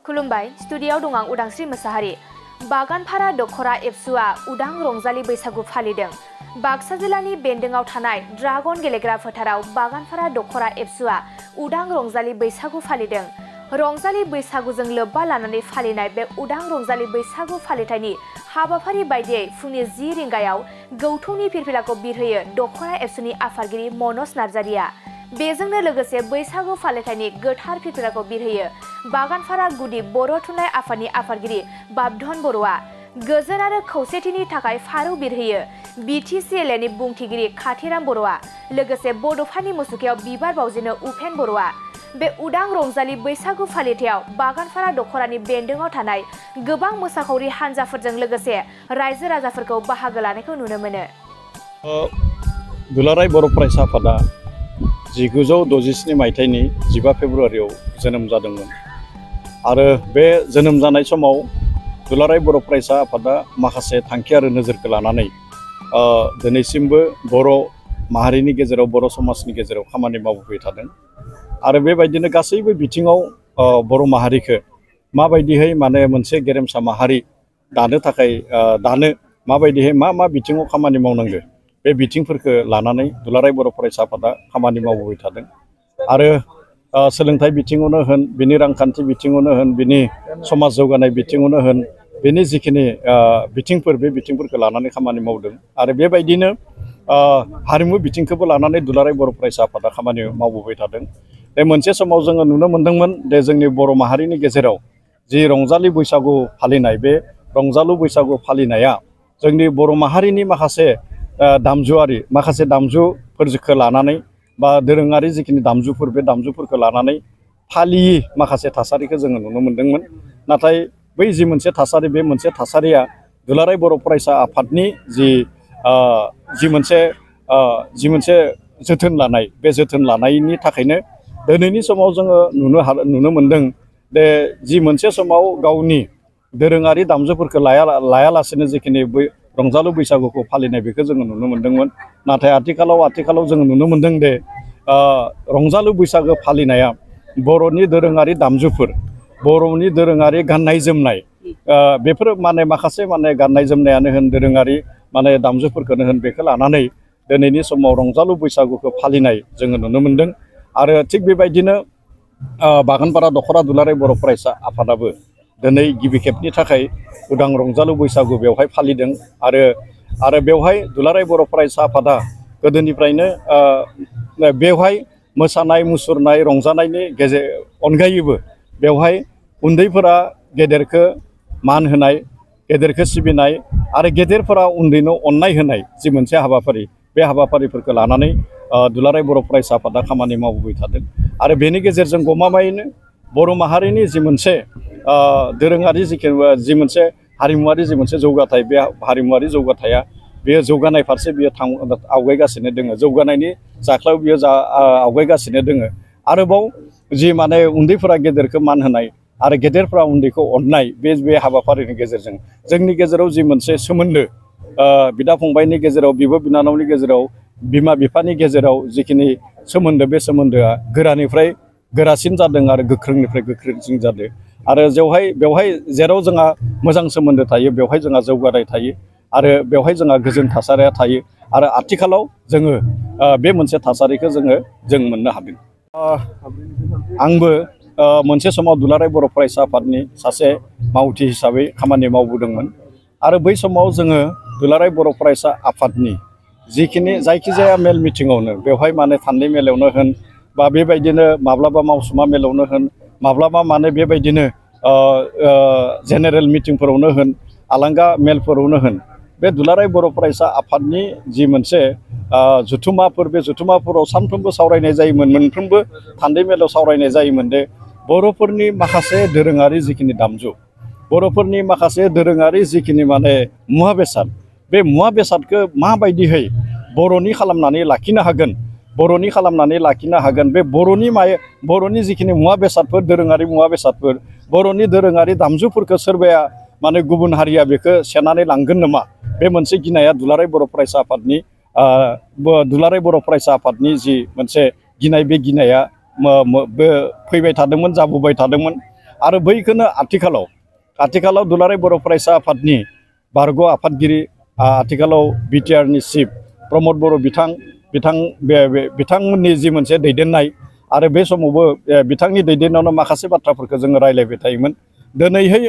खुलुमबाय स्टुडिय'आव दं आं उदांस्रि मोसाहारि। बागानफारा दखरा एबसुआ उदां रंजालि बैसागु फालिदों। बाक्सा जिल्लानि बेन्दोंआव थानाय ड्रागन गेलेग्रा फोथाराव बागानफारा दखरा एबसुआ उदां रंजालि बैसागु फालिदों। रंजालि बैसागुजों लोब्बा लानानै फालिनाय बे उदां रंजालि बैसागु फालिथायनि हाबाफारि बायदियै फुंनि 10 रिंगायाव गौथुमनि फिरफिलाखौ बिरहोयो दखरा एबसुनि आफादगिरि मनज नार्जारिया। बेजोंनो लोगोसे बैसागु फालिथायनि गोथार फिरफिलाखौ बिरहोयो बागानफारा गुदि बर' थुनलाइ आफादनि आफादगिरि बाबधन बर'आ। गोजोन आरो खौसेथिनि थाखाय फारौ बिरहोयो BTCLA नि बुंथिगिरि खाथिराम बर'आ। लोगोसे बड'फानि मुसुखायाव बिबार बावजेनो उपेन बर'आ। बे उदां रंजालि बैसागु फालिथायाव बागानफारा दखरानि बेन्दोंआव थानाय गोबां मोसाखावरि हानजाफोरजों लोगोसे रायजो राजाफोरखौ बाहागो लानायखौ नुनो मोनो। दुलाराय बर' फरायसा आफादा 1967 मायथाइनि 15 फेब्रुआरियाव जोनोम जादोंमोन आरो बे जोनोम जानाय समाव दुलाराय बर' फरायसा आफादा माखासे थांखि आरो नोजोरखौ लानानै दिनैसिमबो बर' माहारिनि गेजेराव बर' समाजनि गेजेराव खामानि मावबोबाय थादों आरो बेबायदिनो गासैबो बिथिङाव बर' माहारिखौ माबायदिहाय माने मोनसे गेरेमसा माहारि दानो थाखाय माबायदिहाय मा बिथिङाव खामानि मावनांगौ बे बिथिंफोरखौ लानानै दुलाराय बर' फरायसा आफादा खामानि मावबोबाय थादों आरो सोलोंथाइ बिथिङावनो होन बिनि रांखान्थि बिथिङावनो होन बिनि समाज जौगानाय बिथिङावनो होन बिनि जिखिनि बिथिंफोर बे बिथिंफोरखौ लानानै खामानि मावदों आरो बेबायदिनो हारिमु बिथिंखौबो लानानै दुलाराय बर' फरायसा आफादा खामानि मावबोबाय थादों। बे मोनसे समाव जोङो नुनो मोन्दोंमोन दे जोंनि बर' माहारिनि गेजेराव जि रंजालि बैसागु फालिनाय बे रंजालु बैसागु फालिनाया जोंनि बर' माहारिनि माखासे दामजुफोरखौ लानानै बा दोरोङारि जिखिनि दामजुफोर बे दामजुफोरखौ लानानै फालियि माखासे थासारिखौ जोङो नुनो मोन्दोंमोन। नाथाय बै जि मोनसे थासारि बे मोनसे थासारिया दुलाराय बर' फरायसा आफादनि जि मोनसे जोथोन लानाय बे जोथोन लानायनि थाखायनो दिनैनि समाव जोङो नुनो मोन्दों दे जि मोनसे समाव गावनि दोरोङारि दामजुफोरखौ लायालासेनो जिखिनि रंजालु बैसागुखौ फालिनाय बेखौ जोङो नुनो मोन्दोंमोन। नाथाय आथिखालाव जोङो नुनो मोन्दों दे रंजालु बैसागो फालिनाया बर'नि दोरोङारि दामजुफोर बर'नि दोरोङारि गाननाय जोमनाय बेफोर माखासे गाननाय जोमनायानो होन दोरोङारि दामजुफोरखौनो होन बेखौ लानानै दिनैनि समाव रंजालु बैसागुखौ फालिनाय जोङो नुनो मोन्दों आरो थिग बेबायदिनो बागानफारा दखरा दुलाराय बर' फरायसा आफादाबो दिनै गिबि खेबनि थाखाय उदां रंजालु बैसागु बेवहाय फालिदों आरो बेवहाय दुलाराय बर' फरायसा आफादा गोदोनिफ्रायनो बेवहाय मोसानाय मुसुरनाय रंजानायनि अनगायैबो बेवहाय उन्दैफोरा गेदेरखौ मान होनाय गेदेरखौ सिबिनाय आरो गेदेरफोरा उन्दैनो अननाय होनाय जि मोनसे हाबाफारि बे हाबाफारिफोरखौ लानानै दुलाराय बर' फरायसा आफादा खामानि मावबोबाय थादों आरो बेनि गेजेरजों गमामायैनो बर' माहारिनि जि मोनसे दोरोङारि जि मोनसे हारिमुवारि जि मोनसे जौगाथाय बे हारिमुवारि जौगाथाया बेयो जौगानाय फारसे बियो आवगायगासिनो दङ जौगानायनि जाख्लायाव बियो आवगायगासिनो दङ। आरोबाव जि उन्दैफोरा गेदेरखौ मान होनाय आरो गेदेरफोरा उन्दैखौ अननाय बे हाबाफारिनि गेजेरजों जोंनि गेजेराव जि मोनसे सोमोन्दो बिदा फंबायनि गेजेराव बिब' बिनानावनि गेजेराव बिमा बिफानि गेजेराव जिखिनि सोमोन्दो बे सोमोन्दोआ गोरानिफ्राय गोरासिन जादों आरो गोख्रोंनिफ्राय गोख्रोंसिन जादों आरो बेवहाय जेराव जोंहा मोजां सोमोन्दो थायो बेवहाय जोंहा जौगानाय थायो आरो बेवहाय जोंहा गोजोन थासारिया थायो आरो आथिखालाव जोङो बे मोनसे थासारिखौ जों मोननो हादों। आंबो मोनसे समाव दुलाराय बर' फरायसा आफादनि सासे मावथि हिसाबै खामानि मावबोदोंमोन आरो बै समाव जोङो दुलाराय बर' फरायसा आफादनि जायखिजाया मेल मिटिङावनो बेवहाय थान्दै मेलावनो होन बा बेबायदिनो माब्लाबा मावसुमा मेलावनो होन माब्लाबा बेबायदिनो जेनेरेल मिटिंफोरावनो होन आलांगा मेलफोरावनो होन बे दुलाराय बर' फरायसा आफादनि जि मोनसे जथुम्माफोर बे जथुम्माफोराव सानफ्रोमबो सावरायनाय जायोमोन मोनफ्रोमबो थान्दै मेलाव सावरायनाय जायोमोन दे बर'फोरनि माखासे दोरोङारि जिखिनि दामजु बर'फोरनि माखासे दोरोङारि जिखिनि मुवा बेसाद बे मुवा बेसादखौ माबायदिहै बर'नि खालामनानै लाखिनो हागोन बे बर'नि जिखिनि मुवा बेसादफोर दोरोङारि मुवा बेसादफोर बर'नि दोरोङारि दामजुफोरखौ सोरबाया गुबुन हारिया बेखौ सेनानै लांगोन नामा बे मोनसे गिनाया दुलाराय बर' फरायसा आफादनि जि मोनसे गिनाय बे गिनाया फैबाय थादोंमोन जाबोबाय थादोंमोन आरो बैखौनो आथिखालाव दुलाराय बर' फरायसा आफादनि बारग' आफादगिरि आथिखालाव बिटिआरनि चिफ प्रमद बर' बिथांमोननि जि मोनसे दैदेननाय आरो बे समावबो बिथांनि दैदेननायावनो माखासे बाथ्राफोरखौ जोङो रायलायबाय थायोमोन। दिनैहाय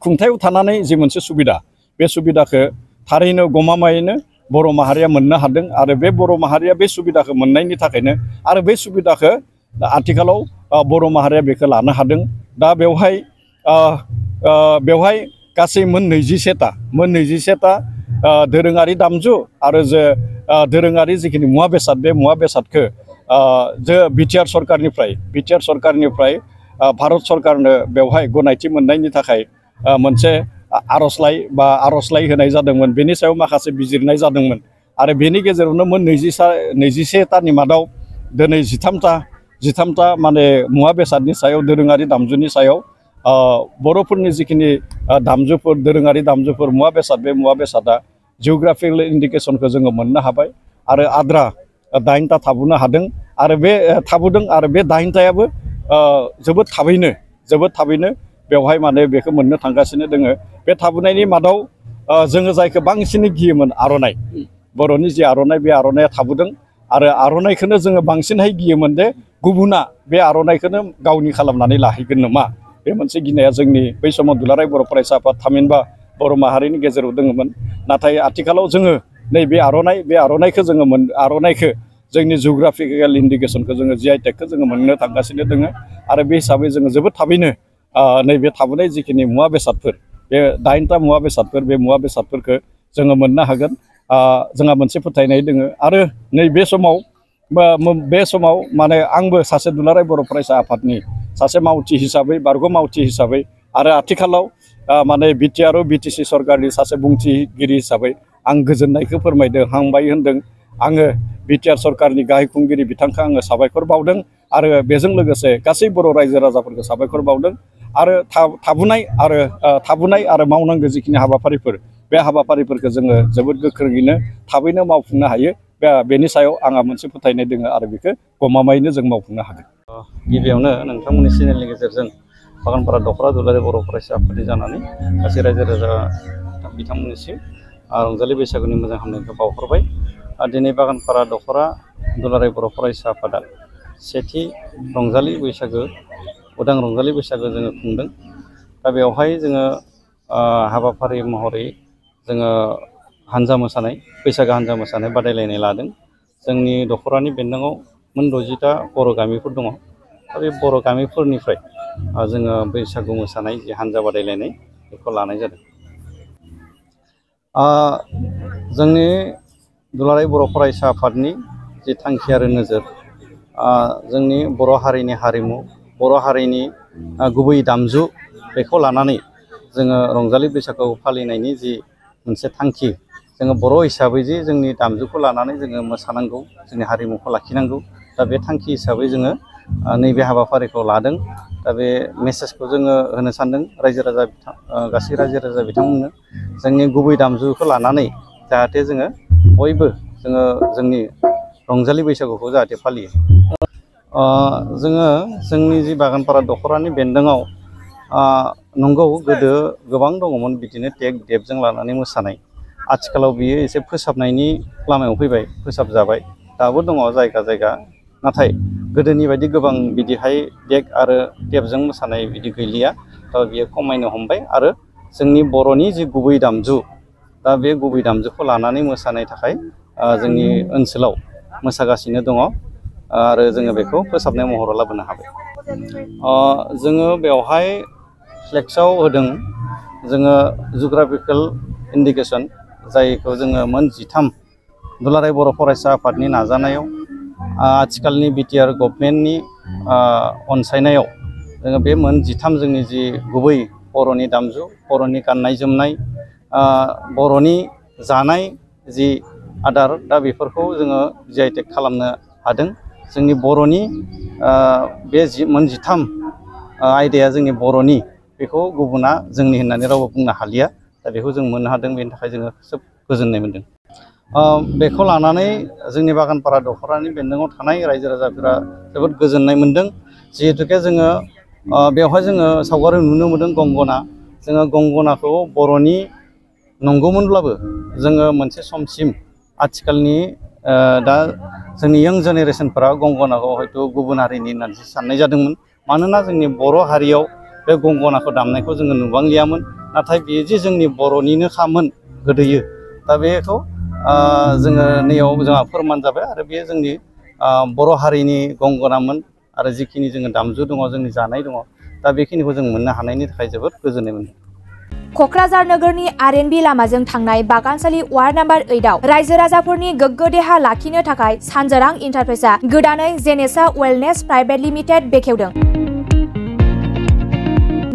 खुंथायाव थानानै जि मोनसे सुबिदा बे सुबिदाखौ थारैनो गमामायैनो बर' माहारिया मोननो हादों आरो बे बर' माहारिया बे सुबिदाखौ मोननायनि थाखायनो आरो बे सुबिदाखौ आथिखालाव बर' माहारिया बेखौ लानो हादों। दा बेवहाय गासै मोन 21टा दोरोङारि दामजु आरो दोरोङारि जिखिनि मुवा बेसाद बे मुवा बेसादखौ बिटिआर सरकारनिफ्राय भारत सरकारनो बेवहाय गनायथि मोननायनि थाखाय मोनसे आर'जलाइ होनाय जादोंमोन। बेनि सायाव माखासे बिजिरनाय जादोंमोन आरो बेनि गेजेरावनो मोन 21टानि मादाव दिनै 13टा माने मुवा बेसादनि सायाव दोरोङारि दामजुनि सायाव बर'फोरनि जिखिनि दोरोङारि दामजुफोर मुवा बेसाद बे मुवा बेसादा जिअग्राफिकेल इन्डिकेसनखौ जोङो मोननो हाबाय आरो आद्रा 8टा थाबोनो हादों आरो बे 8टायाबो जोबोद थाबैनो बेवहाय माने बेखौ मोननो थांगासिनो दोङो। बे थाबोनायनि मादाव जोङो जायखौ बांसिनै गियोमोन आर'नाइ, बर'नि जि आर'नाइ बे आर'नाइया थाबोदों आरो आर'नाइखौनो जोङो बांसिनहाय गियोमोन दे गुबुना बे आर'नाइखौनो गावनि खालामनानै लाहैगोन नामा, बे मोनसे गिनाया जोंनि बै समाव दुलाराय बर' फरायसा आफाद थामहिनबा बर' माहारिनि गेजेराव दङमोन। नाथाय आथिखालाव जोङो नैबे आर'नाइखौ जोंनि जिअग्राफिकेल इन्डिकेसनखौ जोङो GI टेगखौ जोङो मोननो थांगासिनो दोङो आरो बे हिसाबै जोङो जोबोद थाबैनो नैबे थाबोनाय जिखिनि मुवा बेसादफोर बे 8टा मुवा बेसादफोर बे मुवा बेसादफोरखौ जोङो मोननो हागोन। जोंहा मोनसे फोथायनाय दोङो आरो नैबे समाव माने आंबो सासे दुलाराय बर' फरायसा आफादनि सासे मावथि हिसाबै बारग' मावथि हिसाबै आरो आथिखालाव माने बिटिआर बिटिसि सरकारनि सासे बुंथिगिरि हिसाबै आं गोजोननायखौ फोरमायदों, हामबाय होनदों। आङो बिटिआर सरकारनि गाहाय खुंगिरि बिथांखौ आङो साबायखर बावदों आरो बेजों लोगोसे गासै बर' रायजो राजाफोरखौ साबायखर बावदों आरो थाबोनाय आरो मावनांगौ जिखिनि हाबाफारिफोर बे हाबाफारिफोरखौ जोङो जोबोद गोख्रोङैनो थाबैनो मावफुंनो हायो। बेनि सायाव आंहा मोनसे फोथायनाय दोङो आरो बेखौ गमामायैनो जों मावफुंनो हागोन। गिबियावनो नोंथांमोननि चेनेलनि गेजेरजों बागानपारा दख'रा दुलाराय बर' फरायसा आफादनि जानानै गासै रायजो राजा बिथांमोननिसिम रंजालि बैसागुनि मोजां हामलायनायखौ बावहरबाय। दिनै बागानपारा दख'रा दुलाराय बर' फरायसा आफादा सेथि उदां रंजालि बैसागो जोङो खुंदों। दा बेवहाय जोङो हाबाफारि महरै जोङो बैसागो हान्जा मोसानाय बादायलायनाय लादों। जोंनि दख'रानि बेन्दोङाव मोन 60टा बर' गामिफोर दङ। दा बे बर' गामिफोरनिफ्राय जोङो बैसागु मोसानाय जि हान्जा बादायलायनाय बेखौ लानाय जादों। जोंनि दुलाराय बर' फरायसा आफादनि जि थांखि आरो नोजोर, जोंनि बर' हारिनि हारिमु, बर' हारिनि गुबै दामजु बेखौ लानानै जोङो रंजालि बैसागु फालिनायनि जि मोनसे थांखि, जोङो बर' हिसाबै जि जोंनि दामजुखौ लानानै जोङो मोसानांगौ, जोंनि हारिमुखौ लाखिनांगौ, दा बे थांखि हिसाबै जोङो नैबे हाबाफारिखौ लादों। दा बे मेसेजखौ जोङो होनो सानदों गासै रायजो राजा बिथांमोननो, जोंनि गुबै दामजुखौ लानानै जाहाथे जोङो बयबो जोंनि रंजालि बैसागुखौ जाहाथे फालियो। जोङो जोंनि जि बागानपारा दख'रानि बेन्दोङाव नंगौ गोदो गोबां दङमोन बिदिनो देबजों लानानै मोसानाय। आथिखालाव बियो एसे फोसाबनायनि लामायाव फैबाय, फोसाबजाबाय, दाबो दङ जायगा जायगा। नाथाय गोदोनि बायदि गोबां बिदिहाय देग आरो टेपजों मोसानाय बिदि गैलिया। दा बियो खमायनो हमबाय आरो जोंनि बर'नि जि गुबै दामजु, दा बे गुबै दामजुखौ लानानै मोसानाय थाखाय जोंनि ओनसोलाव मोसागासिनो दङ आरो जोङो बेखौ फोसाबनाय महराव लाबोनो हाबाय। जोङो बेवहाय फ्लेक्सआव होदों जोङो जिअग्राफिकेल इन्डिकेसन, जायखौ जोङो मोन 13 दुलाराय बर' फरायसा आफादनि नाजानायाव आथिखालनि बिटिआर गभर्नमेन्टनि अनसायनायाव जोङो बे मोन 13 जोंनि जि गुबै बर'नि दामजु, बर'नि गाननाय जोमनाय, बर'नि जानाय जि आदार, दा बेफोरखौ जोङो GI टेग खालामनो हादों। जोंनि बर'नि बे मोन 13 आयदाया जोंनि बर'नि, बेखौ गुबुना जोंनि होननानै रावबो बुंनो हालिया। दा बेखौ जों मोननो हादों, बेनि थाखाय जोङो जोबोद गोजोननाय मोनदों। बेखौ लानानै जोंनि बागानपारा दख'रानि बेन्दोङाव थानाय रायजो राजाफोरा जोबोद गोजोननाय मोनदों। जिहेतुके जोङो बेवहाय जोङो सावगारि नुनो मोनदों गंगना। जोङो गंगनाखौ बर'नि नंगौमोनब्लाबो जोङो मोनसे समसिम आथिखालनि दा जोंनि यंग जेनेरेसनफोरा गंगनाखौ हयथ' गुबुन हारिनि होननानैसो साननाय जादोंमोन। मानोना जोंनि बर' हारियाव बे गंगनाखौ दामनायखौ जोङो नुबांलियामोन। नाथाय बेयो जे जोंनि बर'निनो खामोन गोदोयो। दा बेखौ जोङो नैयाव जोंहा फोरमान जाबाय आरो बेयो जोंनि बर' हारिनि गंगनामोन आरो जिखिनि जोङो दामजु दङ, जोंनि जानाय दङ, दा बेखिनिखौ जों मोननो हानायनि थाखाय जोबोद गोजोननाय मोनदों। क'क्राझार नोगोरनि आर.एन.बी. लामाजों थांनाय बागानसालि वार्ड नम्बर 8आव रायजो राजाफोरनि गोग्गो देहा लाखिनो थाखाय सानजोरां इन्टारप्राइजआ गोदानै जेनेसा वेलनेस प्राइभेट लिमिटेड बेखेवदों।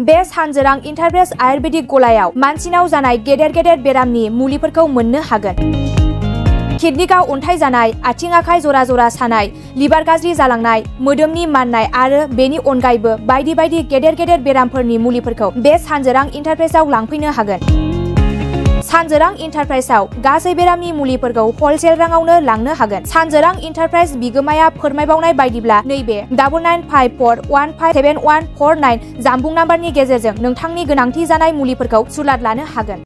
बे सानजोरां इन्टारप्राइज आयुर्वेदिक गलायाव मानसिनाव जानाय गेदेर गेदेर बेरामनि मुलिफोरखौ मोननो हागोन। किडनिकआव अन्थाइ जानाय, आथिं आखाइ जरा जरा सानाय, लिभार गाज्रि जालांनाय, मोदोमनि माननाय आरो बेनि अनगायैबो बायदि बायदि गेदेर गेदेर बेरामफोरनि मुलिफोरखौ बे सानजोरां इन्टारप्राइजआव लांफैनो हागोन। सानजोरां इन्टारप्राइजआव गासै बेरामनि मुलिफोरखौ हलसेल राङावनो लांनो हागोन। सानजोरां इन्टारप्राइज बिगोमाया फोरमायबावनाय बायदिब्ला नैबे 9954157149 जानबुं नाम्बारनि गेजेरजों नोंथांनि गोनांथि जानाय मुलिफोरखौ सुलाद लानो हागोन।